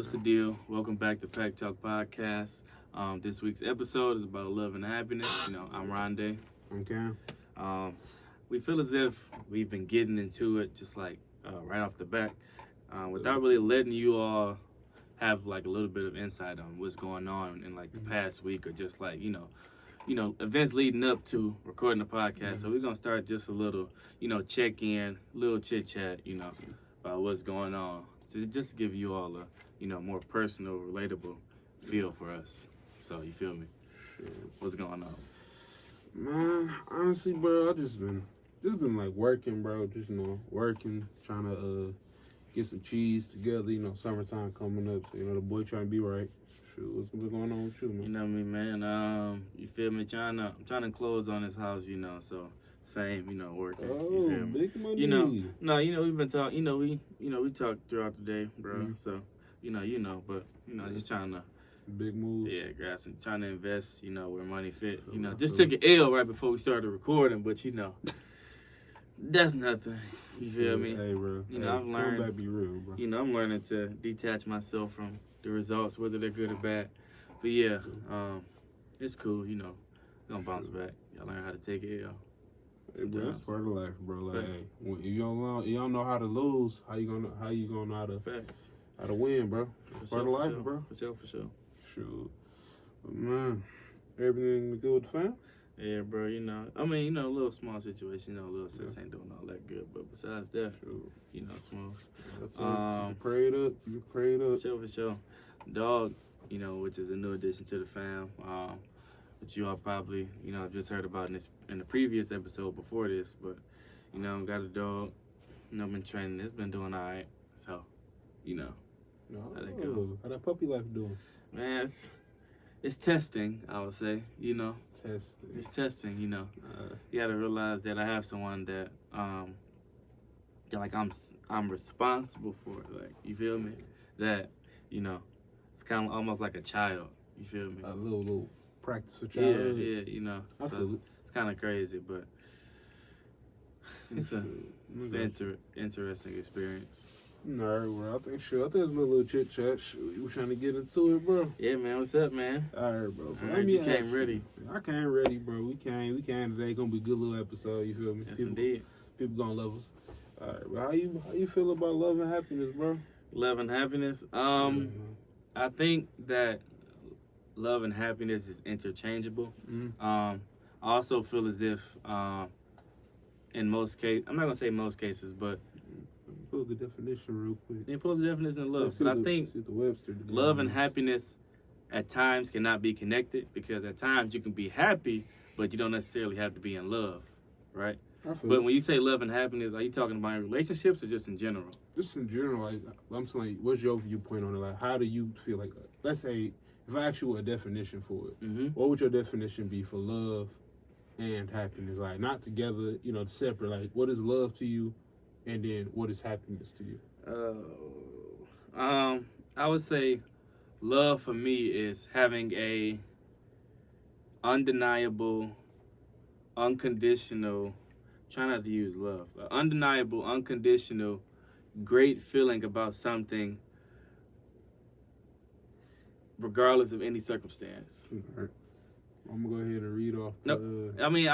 What's the deal? Welcome back to Pack Talk Podcast. This week's episode is about love and happiness. I'm Rondé. Okay. We feel as if we've been getting into it just like right off the bat, without really letting you all have like a little bit of insight on what's going on in like the past week, or just like events leading up to recording the podcast. So we're gonna start just a little check in, little chit chat, about what's going on, to just give you all a more personal, relatable feel for us. So you feel me? Sure. What's going on? Man, honestly, bro, I just been like working, bro. Just working, trying to get some cheese together. Summertime coming up, so the boy trying to be right. Shoot, what's been going on with you, man? You know me, man. You feel me? I'm trying to close on this house, so same, working. Oh, you feel me? big money. We've been talking. We talked throughout the day, bro. So, but just trying to. Big moves. Yeah, trying to invest, where money fit. Just took an L right before we started recording, but that's nothing. You feel me? Hey, bro. I've learned. Come back, be real, bro. I'm learning to detach myself from the results, whether they're good or bad. But yeah, it's cool. Gonna bounce back. Y'all learn how to take it L. Hey, bro, that's part of life, bro. Like, hey, if you don't know how to lose, how you gonna know how to Facts. How to win, bro? It's part of life, bro. For sure. Shoot. But man, everything good with the fam? Yeah, bro, a little small situation, a little sis ain't doing all that good, but besides that, smooth. You prayed up. For sure. Dog, which is a new addition to the fam, which you all probably, just heard about in the previous episode before this, but, got a dog, been training, it's been doing all right, so, how that go. How that puppy life doing? Man, it's testing, I would say, Testing. It's testing, You gotta realize that I have someone that, I'm responsible for. Like, you feel me? That, it's kind of almost like a child. You feel me? A little practice with child. Yeah. I feel it. It's kind of crazy, but it's an interesting experience. Alright, bro. I think it's a little chit chat. You was trying to get into it, bro. Yeah, man. What's up, man? Alright, bro. So you came ready. I came ready, bro. We came today. Gonna be a good little episode. You feel me? Yes, indeed. People gonna love us. Alright, bro. How you feel about love and happiness, bro? Love and happiness. I think that love and happiness is interchangeable. I also feel as if, in most cases, I'm not gonna say most cases, but pull the definition real quick. They pull the definition of love. But I think love and happiness at times cannot be connected, because at times you can be happy, but you don't necessarily have to be in love, right? But when you say love and happiness, are you talking about in relationships or just in general? Just in general, like, I'm saying, like, what's your viewpoint on it? Like, how do you feel? Like, let's say, if I ask you a definition for it, what would your definition be for love and happiness? Like, not together, separate. Like, what is love to you? And then, what is happiness to you? I would say love for me is having a undeniable, unconditional, try not to use love, undeniable, unconditional, great feeling about something, regardless of any circumstance. All right. I'm gonna go ahead and read off. I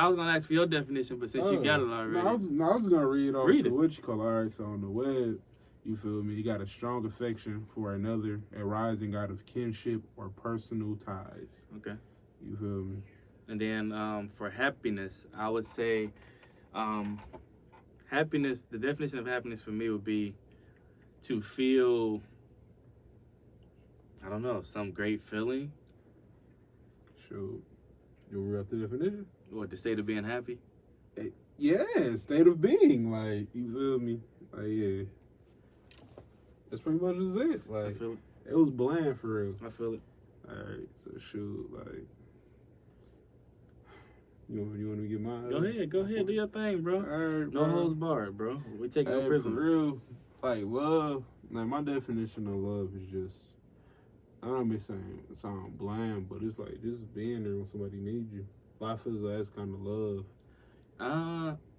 was gonna ask for your definition, but since you got it already, I was gonna read off what you call. All right, so on the web, you feel me? You got a strong affection for another, arising out of kinship or personal ties. Okay. You feel me? And then for happiness, I would say, happiness. The definition of happiness for me would be to feel, I don't know, some great feeling. Sure. You want to read out the definition? Or the state of being happy? Yeah, state of being. Like, you feel me? Like, yeah. That's pretty much just it. Like, I feel it. It was bland for real. I feel it. Alright, so shoot, like, you want to get mine? Go ahead, do your thing, bro. Alright, no holds barred, bro. We take no prisoners. For real, like, love, like, my definition of love is just, I don't may sound bland, but it's like just being there when somebody needs you. But I feel like that's kind of love.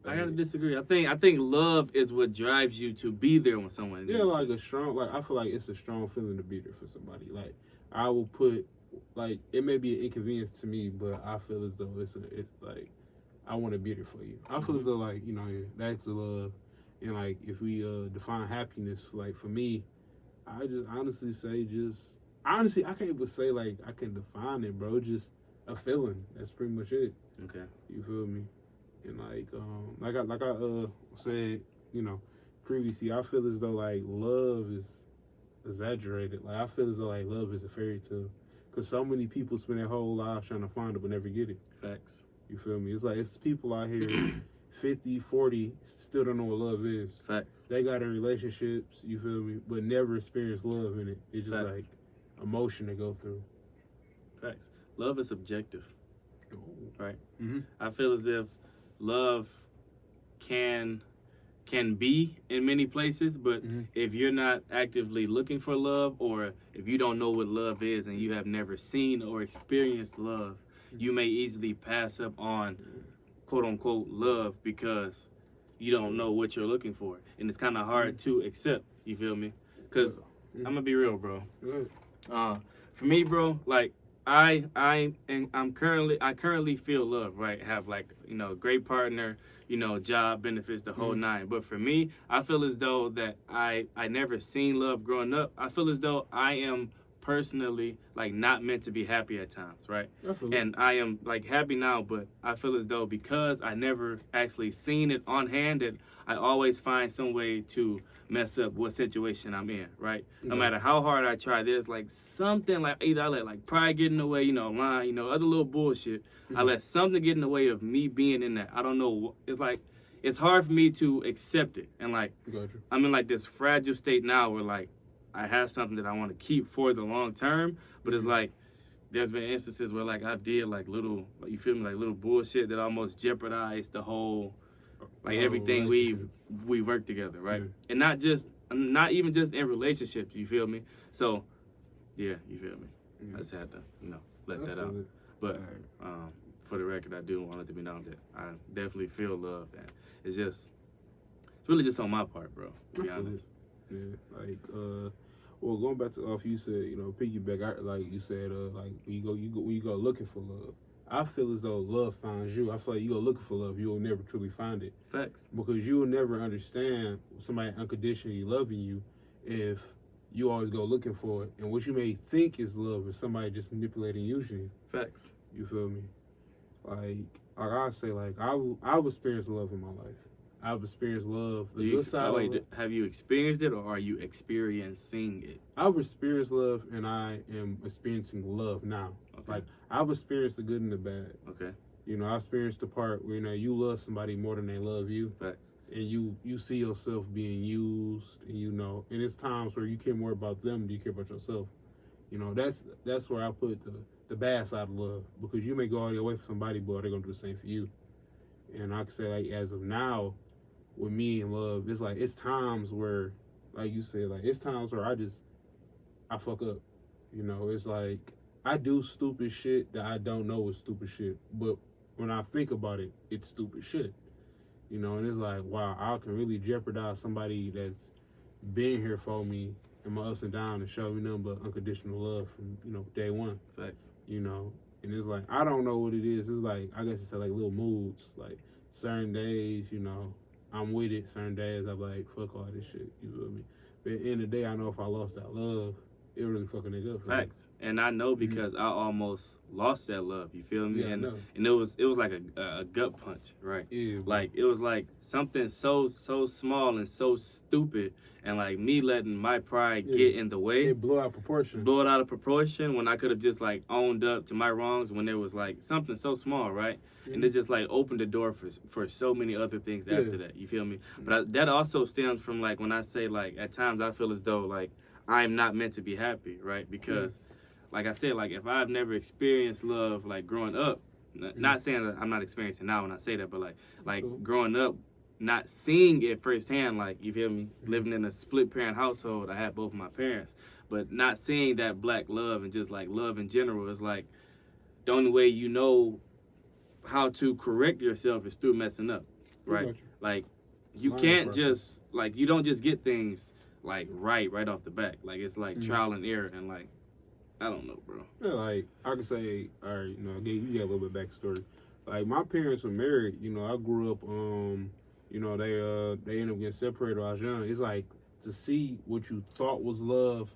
I gotta disagree. I think love is what drives you to be there when someone needs you. Like a strong, like I feel like it's a strong feeling to be there for somebody. Like I will put, like it may be an inconvenience to me, but I feel as though it's like I want to be there for you. I feel as though like that's the love, and like if we define happiness, like for me, I just honestly say I can't even say like I can define it, bro. Just a feeling. That's pretty much it. Okay. You feel me? And like I said, previously, I feel as though like love is exaggerated. Like I feel as though like love is a fairy tale, because so many people spend their whole lives trying to find it but never get it. Facts. You feel me? It's like it's people out here 50, 40 still don't know what love is. Facts. They got in relationships, you feel me, but never experienced love in it. It's just Facts. like emotion to go through. Facts. Love is subjective. Right. Mm-hmm. I feel as if love can be in many places, but if you're not actively looking for love, or if you don't know what love is and you have never seen or experienced love, you may easily pass up on quote unquote love because you don't know what you're looking for, and it's kind of hard to accept. You feel me? Because I'm gonna be real, bro. For me, bro, like I currently feel love, right? Have like, great partner, job, benefits, the whole nine. But for me, I feel as though that I never seen love growing up. I feel as though I am personally like not meant to be happy at times, right? And I am like happy now, but I feel as though because I never actually seen it on hand, that I always find some way to mess up what situation I'm in, right? No matter how hard I try, there's like something, like either I let like pride get in the way, line, other little bullshit. I let something get in the way of me being in that. I don't know. It's like, it's hard for me to accept it. And like, I'm in like this fragile state now where like, I have something that I want to keep for the long term, but it's like, there's been instances where like I did like little, you feel me, like little bullshit that almost jeopardized the whole, like everything we work together, right? And not even just in relationships, you feel me? So, yeah, you feel me? I just had to, let that out. But for the record, I do want it to be known that I definitely feel love, and it's really just on my part, bro, to be honest. Yeah, like well, going back to off you said, piggyback. Like you said, like when you go looking for love, I feel as though love finds you. I feel like you go looking for love, you will never truly find it. Facts. Because you will never understand somebody unconditionally loving you if you always go looking for it, and what you may think is love is somebody just manipulating and using you. Facts. You feel me? Like I say, like I've experienced love in my life. I've experienced love. The good side of love. Have you experienced it, or are you experiencing it? I've experienced love, and I am experiencing love now. Okay. Like I've experienced the good and the bad. Okay. I experienced the part where you love somebody more than they love you. Facts. And you see yourself being used, and and it's times where you care more about them than you care about yourself. That's where I put the bad side of love, because you may go all the way for somebody, but they're gonna do the same for you. And I can say, like, as of now, with me and love, it's like it's times where, like you said, like it's times where I fuck up. It's like I do stupid shit that I don't know is stupid shit, but when I think about it, it's stupid shit. And it's like, wow, I can really jeopardize somebody that's been here for me in my ups and downs and show me nothing but unconditional love from, day one. Facts. And it's like, I don't know what it is. It's like, I guess it's like little moods. Like certain days, I'm with it. Certain days, I'm like, fuck all this shit. You feel me? But at the end of the day, I know if I lost that love, it really fucking nigga up for Facts. Me. And I know because I almost lost that love. You feel me? Yeah, and it was like a gut punch, right? Yeah. Like it was like something so small and so stupid, and like me letting my pride get in the way. It blew out proportion. Blew it out of proportion when I could have just like owned up to my wrongs when there was like something so small, right? And it just like opened the door for so many other things after that. You feel me? But that also stems from like when I say like at times I feel as though like I'm not meant to be happy, right? Because, like I said, like if I've never experienced love, like growing up, not saying that I'm not experiencing now when I say that, but like growing up, not seeing it firsthand, like you feel me, living in a split parent household, I had both of my parents, but not seeing that black love and just like love in general is like the only way how to correct yourself is through messing up, right? like you Learning can't process. just like you don't just get things like right off the bat. Like it's like trial and error, and like I don't know, bro. Yeah, like I could say, all right, you know, you got a little bit backstory. Like my parents were married. You know, I grew up. You know, they ended up getting separated when I was young. It's like to see what you thought was love,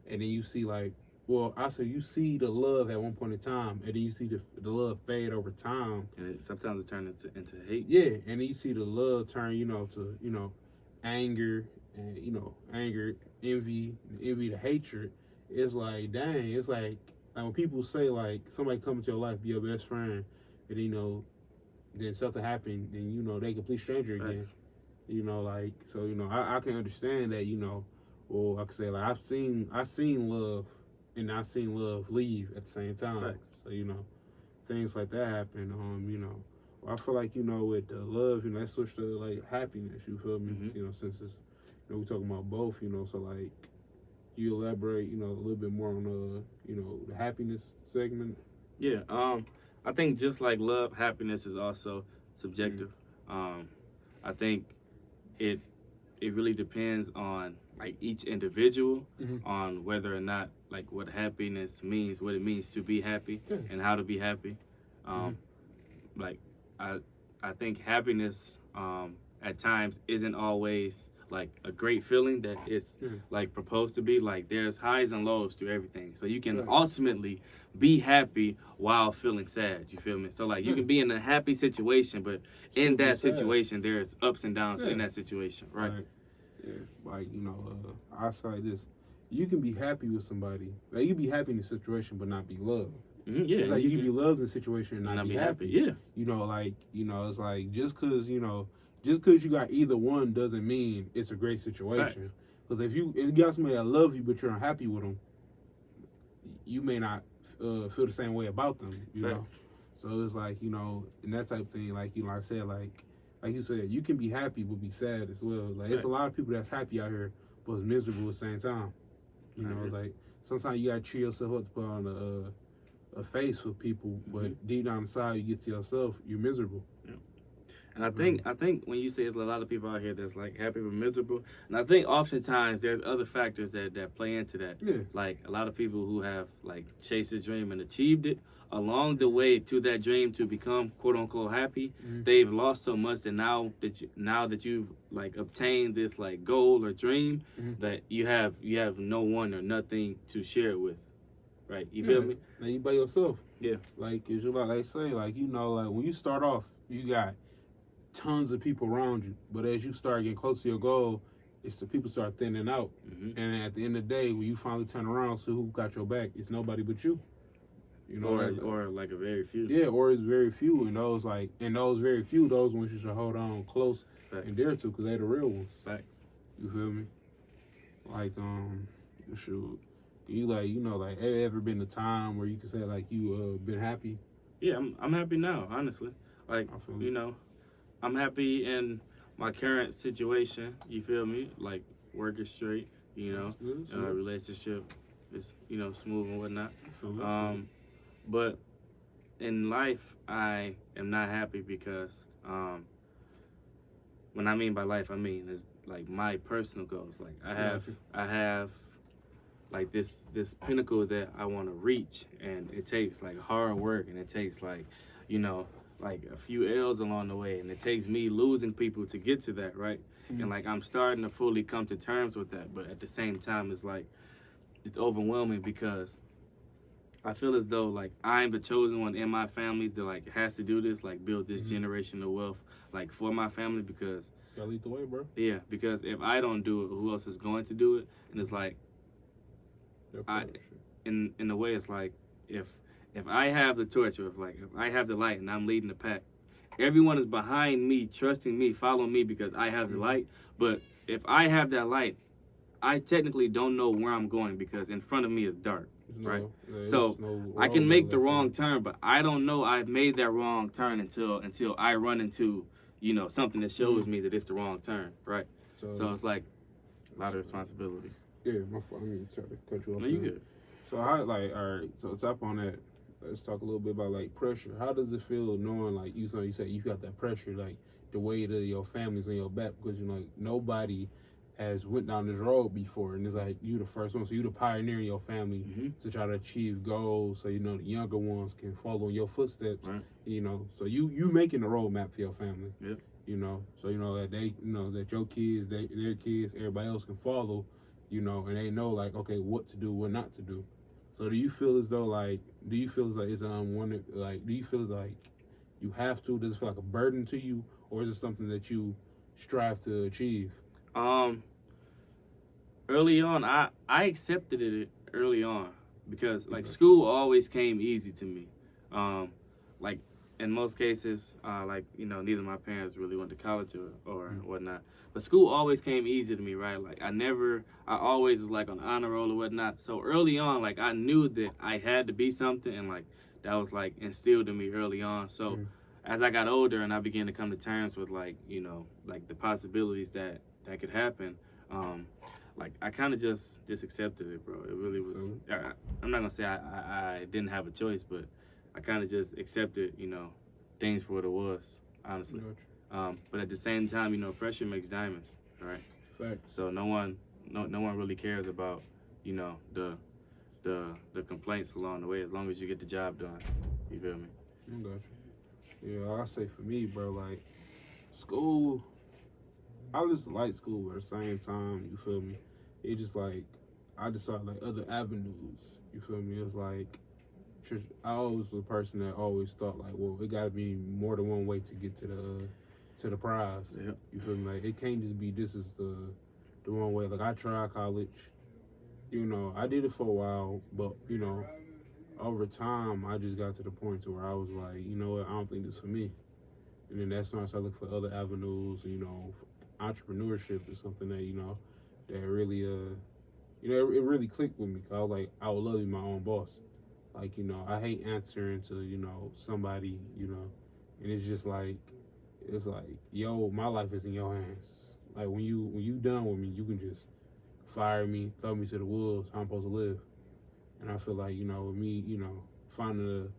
and then you see like, well, I said you see the love at one point in time, and then you see the love fade over time. And sometimes it turns into hate. Yeah, and then you see the love turn, you know, to anger, and envy to hatred. It's like, dang, it's like when people say like somebody come into your life, be your best friend, and then something happened, then they complete stranger again. Facts. Like so, I can understand that, well, I could say like I seen love, and I seen love leave at the same time. Facts. So things like that happen. I feel like with the love, let's switch to like happiness. You feel me? Mm-hmm. Since it's we talking about both. So like you elaborate, a little bit more on the happiness segment. Yeah. I think just like love, happiness is also subjective. I think it really depends on like each individual on whether or not like what happiness means, what it means to be happy, and how to be happy. Like I think happiness at times isn't always like a great feeling that it's like proposed to be. Like there's highs and lows to everything, so you can ultimately be happy while feeling sad. You feel me? So like you can be in a happy situation, but in that situation there's ups and downs in that situation, right? Yeah, like I say this: you can be happy with somebody, like you can be happy in a situation, but not be loved. Yeah, it's like you can be loved in a situation and not be happy. Yeah, it's like just because you got either one doesn't mean it's a great situation. Because if you got somebody that loves you but you're unhappy with them, you may not feel the same way about them. You know, so it's like and that type of thing. Like like I said, like you said, you can be happy but be sad as well. Like there's a lot of people that's happy out here but is miserable at the same time. It's like sometimes you gotta cheer yourself up to put on a face for people, but deep down inside you get to yourself, you're miserable. And I think when you say there's a lot of people out here that's like happy but miserable, and I think oftentimes there's other factors that play into that. Yeah. Like a lot of people who have like chased a dream and achieved it, along the way to that dream to become quote unquote happy, they've lost so much that now that you've like obtained this like goal or dream, that you have no one or nothing to share it with. Right, you feel me? Now you by yourself. Yeah. Like it's like they say, like like when you start off, you got tons of people around you, but as you start getting close to your goal, it's the people start thinning out, and at the end of the day, when you finally turn around, so who got your back? It's nobody but you. Or like a very few. Yeah, or it's very few, and those very few, those ones you should hold on close and dare to, because they're the real ones. Facts. You feel me? Like shoot. You like have ever been a time where you can say like you been happy? Yeah, I'm happy now, honestly. Like I'm happy in my current situation. You feel me? Like work is straight. Relationship is smooth and whatnot. But in life, I am not happy because when I mean by life, I mean is like my personal goals. Like I have like this pinnacle that I want to reach, and it takes like hard work, and it takes like like a few L's along the way, and it takes me losing people to get to that, right? And like I'm starting to fully come to terms with that, but at the same time it's like it's overwhelming because I feel as though like I'm the chosen one in my family that like has to do this, like build this generational wealth like for my family, because gotta lead the way, bro. Yeah, because if I don't do it, who else is going to do it? And it's like in a way, it's like if I have the torch, or if I have the light and I'm leading the pack, everyone is behind me, trusting me, following me because I have the light. But if I have that light, I technically don't know where I'm going because in front of me is dark, right? So I can make the wrong turn, but I don't know I've made that wrong turn until I run into something that shows me that it's the wrong turn, right? So it's like a lot of responsibility. Yeah, my fault. I mean, try to cut you off. No, you good. So all right. So top on that, let's talk a little bit about like pressure. How does it feel knowing like you said you got that pressure? Like the weight of your family's on your back because you know like, nobody has went down this road before, and it's like you the first one, so you the pioneer in your family to try to achieve goals. So you know the younger ones can follow in your footsteps. Right. You know, so you making the roadmap for your family. Yep. You know, so you know that they, you know that your kids, their kids, everybody else can follow. You know, and they know like okay what to do, what not to do. So do you feel as though like it's unwanted? Like do you feel like you have to? Does it feel like a burden to you, or is it something that you strive to achieve? Early on, I accepted it early on because like school always came easy to me. Like in most cases, like you know, neither of my parents really went to college or whatnot. But school always came easy to me, right? Like I always was like on the honor roll or whatnot. So early on, like I knew that I had to be something, and like that was like instilled in me early on. So as I got older and I began to come to terms with like you know like the possibilities that could happen, like I kind of just accepted it, bro. It really was. I'm not gonna say I didn't have a choice, but I kind of just accepted, you know, things for what it was, honestly. But at the same time, you know, pressure makes diamonds, right? Fact. So no one really cares about, you know, the complaints along the way as long as you get the job done. You feel me? I got you. Yeah, I say for me, bro, like school. I just like school, but at the same time, you feel me? It just like I just saw like other avenues. You feel me? It's like I always was a person that always thought like, well, it got to be more than one way to get to the prize. Yep. You feel me? Like it can't just be this is the one way. Like I tried college. You know, I did it for a while, but you know, over time, I just got to the point to where I was like, you know what? I don't think this is for me. And then that's when I started looking for other avenues. You know. Entrepreneurship is something that you know that really you know it really clicked with me. Cause I was like I would love to be my own boss. Like you know I hate answering to you know somebody you know, and it's just like it's like yo my life is in your hands. Like when you done with me you can just fire me, throw me to the wolves. How I'm supposed to live. And I feel like you know with me you know finding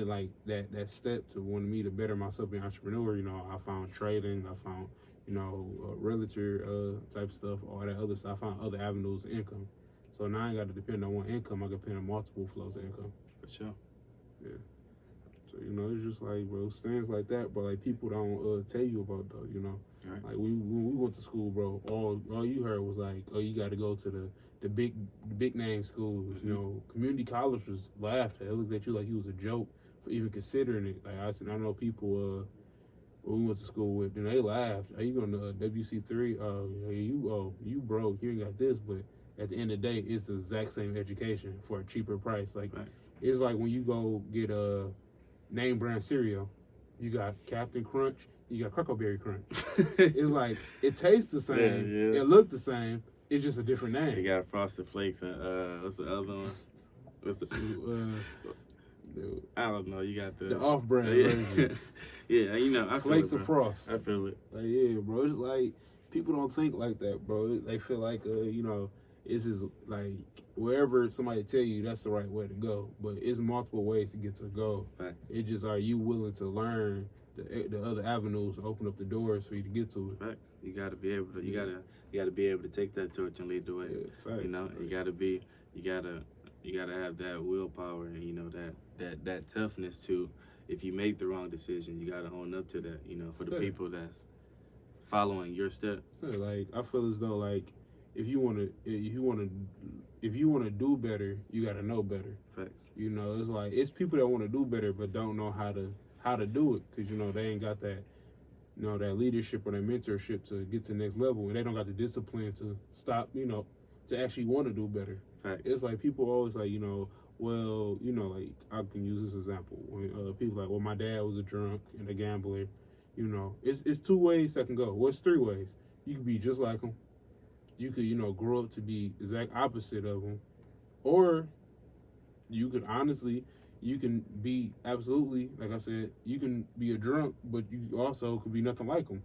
like that step to wanting me to better myself being an entrepreneur. You know I found trading. I found you know, realtor type stuff, all that other stuff. I found other avenues of income. So now I ain't got to depend on one income. I can depend on multiple flows of income. For sure. Yeah. So, you know, it's just like, bro, things like that, but like people don't tell you about though, you know. Right. Like when we went to school, bro, all you heard was like, oh, you got to go to the big name schools. You know, community college was laughed at. They looked at you like you was a joke for even considering it. Like I know people we went to school with, and they laughed. Are you going to WC3? You broke. You ain't got this. But at the end of the day, it's the exact same education for a cheaper price. Like it's like when you go get a name brand cereal, you got Captain Crunch, you got Crackleberry Crunch. It's like it tastes the same, it looked the same. It's just a different name. You got Frosted Flakes and what's the other one? What's the I don't know. You got the off-brand version. Yeah, you know, I Flakes feel it, of Frost. I feel it. Like, yeah, bro. It's like people don't think like that, bro. They feel like, you know, it's just like wherever somebody tell you that's the right way to go. But it's multiple ways to get to go. Facts. It just are you willing to learn the other avenues to open up the doors for you to get to it. Facts. You got to be able to. You gotta be able to take that torch and lead the way. Yeah, facts. You know, you gotta have that willpower and you know that toughness to. If you make the wrong decision, you gotta own up to that. You know, for the people that's following your steps. Yeah, like I feel as though like if you wanna do better, you gotta know better. Facts. You know, it's like it's people that want to do better but don't know how to do it because you know they ain't got that that leadership or that mentorship to get to the next level, and they don't got the discipline to stop. You know, to actually want to do better. Facts. It's like people always like well, like I can use this example when people like, well, my dad was a drunk and a gambler. You know, it's two ways that can go. Well, it's three ways. You could be just like him. You could, grow up to be exact opposite of him, or you could honestly, you can be absolutely, like I said, you can be a drunk, but you also could be nothing like him.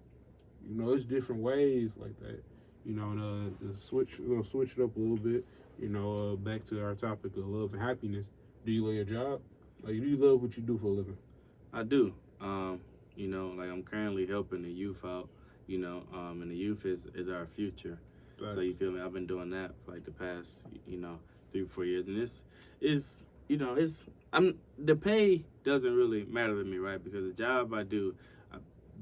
You know, it's different ways like that. You know, and switch it up a little bit. You know, back to our topic of love and happiness. Do you love your job? Like, do you love what you do for a living? I do. You know, like I'm currently helping the youth out. You know, and the youth is our future. Right. So you feel me? I've been doing that for like the past, 3-4 years, and it's you know it's I'm the pay doesn't really matter to me, right? Because the job I do, I'm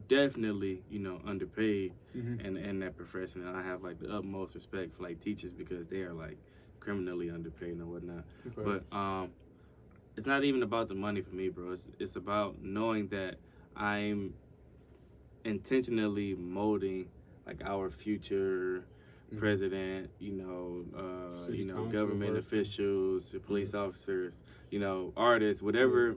definitely underpaid in that profession, and I have like the utmost respect for like teachers because they are like criminally underpaid and whatnot. Okay. But it's not even about the money for me, bro. It's about knowing that I'm intentionally molding like our future president, government person. officials, police officers, artists, whatever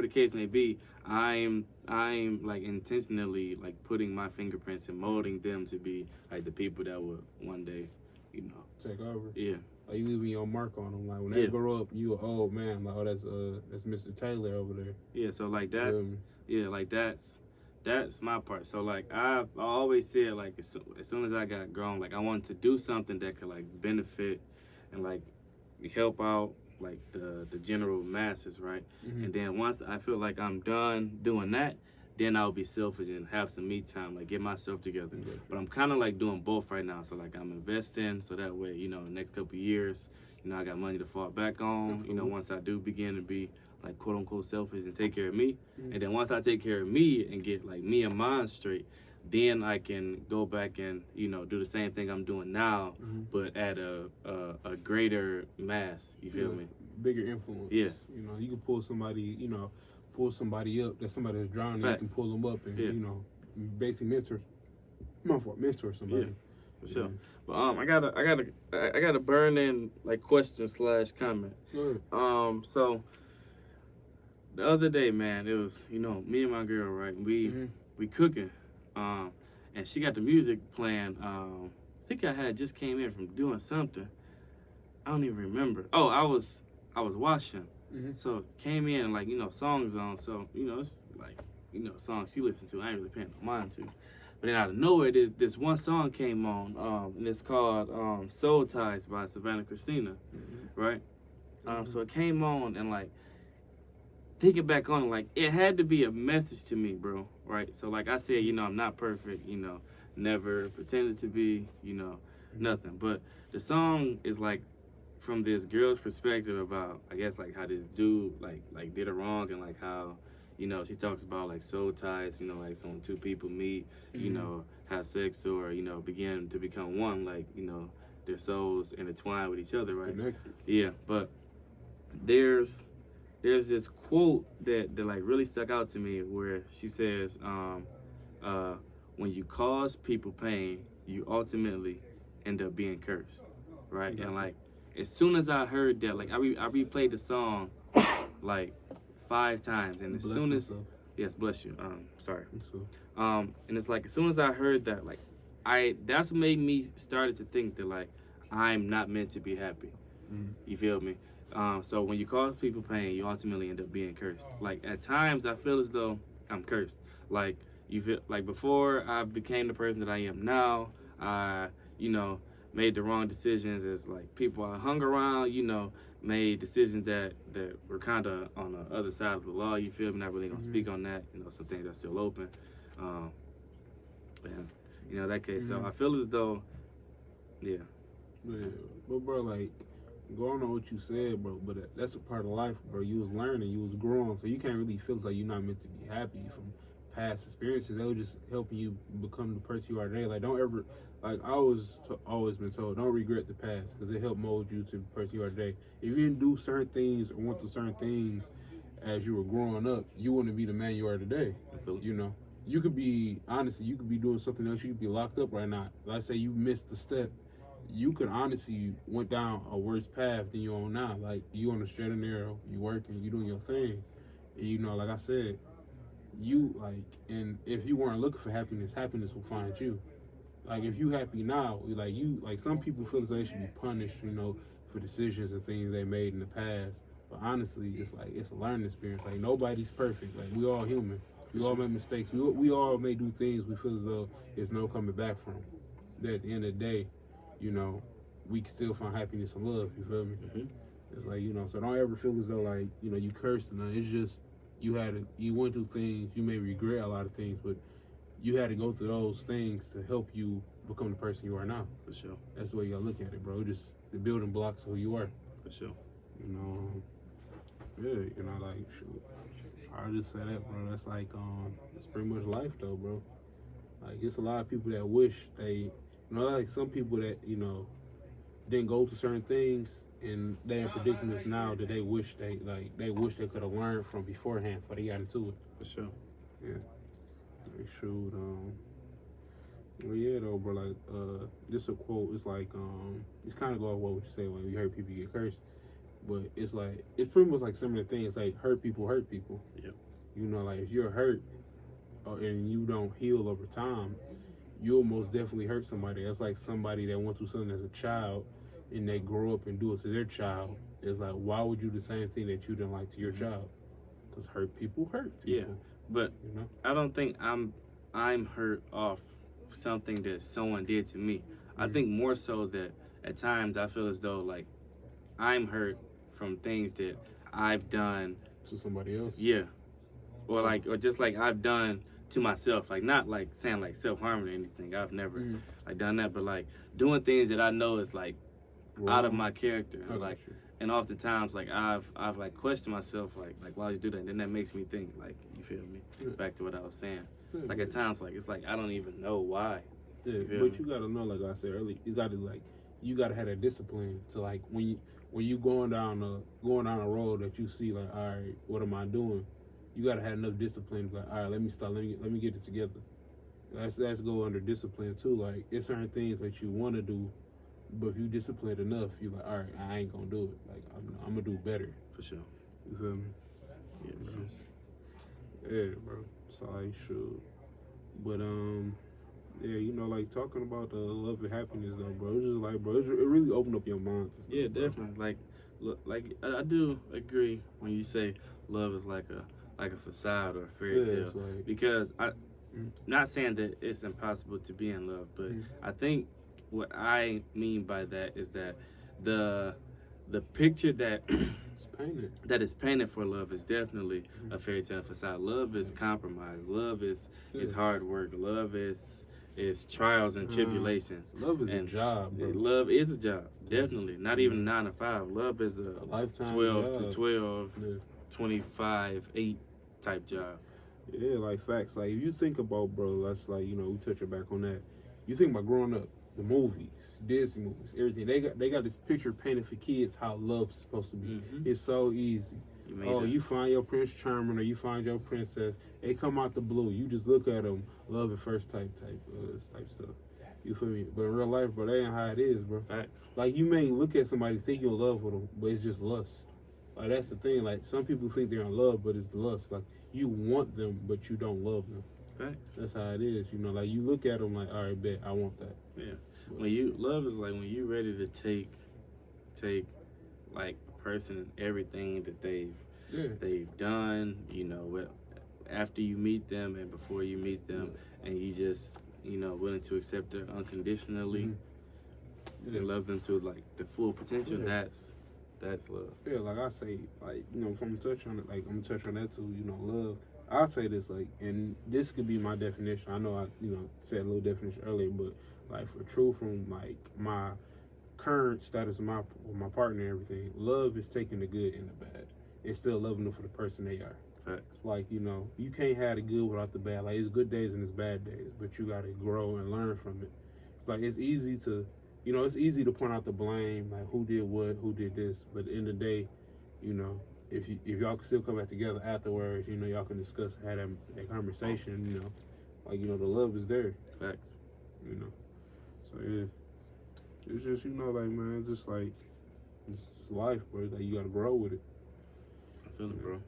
the case may be. I'm like intentionally like putting my fingerprints and molding them to be like the people that would one day, take over. Yeah. Like you leaving your mark on them. Like when they grow up, you an old man. Like, oh, that's Mr. Taylor over there. Yeah. So like that's my part. So like I always said like as soon as I got grown, like I wanted to do something that could like benefit and like help out like the general masses, right? And then once I feel like I'm done doing that, then I'll be selfish and have some me time, like get myself together. But I'm kind of like doing both right now. So like I'm investing, so that way, the next couple of years, I got money to fall back on. Once I do begin to be like quote unquote selfish and take care of me, and then once I take care of me and get like me and mine straight, then I can go back and do the same thing I'm doing now, but at a greater mass. You feel me? Bigger influence. Yeah. You can pull somebody. Pull somebody up. That's somebody that's drowning. Facts. You can pull them up and basically mentor somebody. Yeah, for sure. But I got a burning like question / comment. So the other day, man, it was me and my girl, right? We cooking, and she got the music playing. I think I had just came in from doing something. I don't even remember. Oh, I was washing. So came in like songs on. So it's like songs she listened to. I ain't really paying no mind to. But then out of nowhere, this one song came on, and it's called "Soul Ties" by Savannah Christina, right? So it came on, and like thinking back on it, like it had to be a message to me, bro, right? So like I said, I'm not perfect, never pretended to be, nothing. But the song is like from this girl's perspective about, I guess, like how this dude like did her wrong, and like how she talks about like soul ties, like so when two people meet, have sex or begin to become one, like their souls intertwine with each other, right? Connected. Yeah, but there's this quote that like really stuck out to me where she says, when you cause people pain, you ultimately end up being cursed, right? Exactly. And like as soon as I heard that, like I replayed the song like 5 times, and as soon as yes, bless you. Sorry. And it's like as soon as I heard that, like that's what made me started to think that like I'm not meant to be happy. You feel me? So when you cause people pain, you ultimately end up being cursed. Like at times I feel as though I'm cursed. Like you feel like before I became the person that I am now, I made the wrong decisions as like people I hung around, made decisions that were kind of on the other side of the law. You feel me? Not really gonna speak on that. Some things are still open. And that case. So I feel as though, yeah. But bro, like going on what you said, bro. But that's a part of life, bro. You was learning, you was growing, so you can't really feel like you're not meant to be happy from past experiences. They were just helping you become the person you are today. Like don't ever. Like I was always been told, don't regret the past because it helped mold you to the person you are today. If you didn't do certain things or went through certain things as you were growing up, you wouldn't be the man you are today. You could be, honestly, you could be doing something else. You could be locked up right now. Let's say you missed a step. You could honestly went down a worse path than you're on now. Like you on the straight and narrow, you working, you doing your thing. And like I said, and if you weren't looking for happiness, happiness will find you. Like if you happy now, like some people feel as though they should be punished, for decisions and things they made in the past. But honestly, it's a learning experience. Like nobody's perfect. Like we all human. We all make mistakes. We all may do things we feel as though there's no coming back from. That at the end of the day, we can still find happiness and love. You feel me? It's like so don't ever feel as though like you cursed. It's just you went through things. You may regret a lot of things, but you had to go through those things to help you become the person you are now. For sure. That's the way you gotta look at it, bro. Just the building blocks of who you are. For sure. You know, yeah, you know, like, shoot, I just say that, bro. That's like, it's pretty much life, though, bro. Like, it's a lot of people that wish they, you know, like some people that, you know, didn't go through certain things and they in predicaments now that they wish they could have learned from beforehand before they got into it. For sure. Yeah. Like, shoot, well, yeah, though, bro, like, this a quote, it's like, it's kind of go off what you say when you heard people get cursed. But it's like, it's pretty much like some of the things, like, hurt people. Yep. You know, like, if you're hurt and you don't heal over time, you'll most definitely hurt somebody. That's like somebody that went through something as a child and they grow up and do it to their child. It's like, why would you do the same thing that you didn't like to your child? Because hurt people hurt people. Yeah, but you know? I don't think I'm hurt off something that someone did to me. I think more so that at times I feel as though, like, I'm hurt from things that I've done to somebody else. Yeah, or just like I've done to myself. Like, not like saying like self-harming or anything. I've never like done that, but like doing things that I know is like out of my character. Like, and oftentimes like I've like questioned myself like why would you do that? And then that makes me think, like, you feel me? Back to what I was saying. Like at times like it's like I don't even know why. Yeah, but you gotta know, like I said earlier, you gotta have that discipline to, like, when you going down a road that you see, like, all right, what am I doing? You gotta have enough discipline to be like, all right, let me stop, let me get it together. That's go under discipline too. Like, it's certain things that you want to do, but if you disciplined enough, you're like, all right, I ain't gonna do it. Like, I'm gonna do better. For sure. You feel me? Yeah, bro. Yeah, bro. So I should, but yeah, you know, like, talking about the love and happiness, though, bro. It's just like, bro, it really opened up your mind. Yeah, definitely. Like, look, like I do agree when you say love is like a facade or a fairy tale, like, because not saying that it's impossible to be in love, but I think what I mean by that is that the picture that is painted for love is definitely a fairy tale facade. Love is compromise. Love is hard work. Love is trials and tribulations. Love is a job, bro. Love is a job, definitely. Not even 9 to 5. Love is a lifetime 12 to 12, 25, 8 type job. Yeah, like, facts. Like, if you think about, bro, that's like, you know, we touch it back on that. You think about growing up, the movies, Disney movies, everything. They got this picture painted for kids how love's supposed to be. It's so easy. You find your Prince Charming or you find your princess. They come out the blue. You just look at them, love at first type stuff. You feel me? But in real life, bro, that ain't how it is, bro. Facts. Like, you may look at somebody, think you're in love with them, but it's just lust. Like, that's the thing. Like, some people think they're in love, but it's the lust. Like, you want them, but you don't love them. Facts. That's how it is. You know, like, you look at them like, all right, bet, I want that. Yeah. Love is like when you ready to take like a person and everything that they've done, you know, after you meet them and before you meet them, and you just, you know, willing to accept them unconditionally and love them to like the full potential. That's love. Yeah, like I say, like, you know, if I'm gonna touch on it, like, I'm gonna touch on that too, you know, love. I'll say this, like, and this could be my definition. I know I, you know, said a little definition earlier, but like, for true, from like my current status with my partner and everything, love is taking the good and the bad. It's still loving them for the person they are. Facts. Like, you know, you can't have the good without the bad. Like, it's good days and it's bad days, but you gotta grow and learn from it. It's like, it's easy to point out the blame, like, who did what, who did this, but at the end of the day, you know, if y'all can still come back together afterwards, you know, y'all can discuss, have that conversation, you know, like, you know, the love is there. Facts. You know, so yeah, it's just, you know, like, man, it's just like, it's just life, bro. Like, you gotta grow with it. I feel it, bro.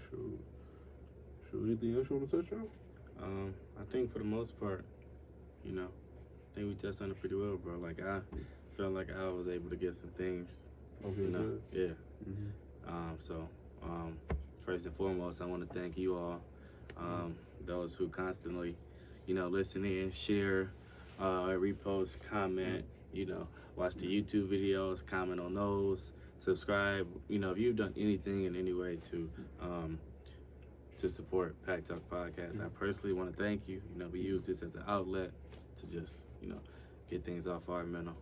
Sure. Anything else you want to touch on? I think for the most part, you know, I think we touched on it pretty well, bro. Like, I felt like I was able to get some things, you know, yeah. So, first and foremost, I want to thank you all, those who constantly, you know, listen in, share, repost, comment, you know, watch the YouTube videos, comment on those, subscribe. You know, if you've done anything in any way to to support Pack Talk Podcast. I personally want to thank you. You know, we use this as an outlet to just, you know, get things off our mental.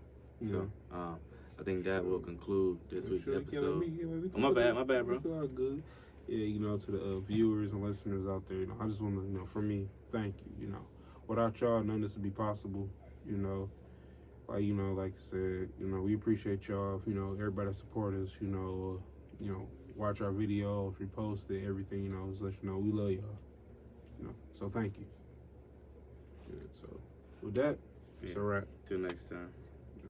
So, I think that will conclude this week's episode. My bad, bro. It's all good. Yeah, you know, to the viewers and listeners out there, you know, I just want to, you know, for me, thank you. You know, without y'all, none of this would be possible. You know, like I said, you know, we appreciate y'all. You know, everybody that support us. You know, watch our videos, repost it, everything. You know, just let you know we love y'all. You know, so thank you. Yeah, so with that, it's a wrap. Till next time.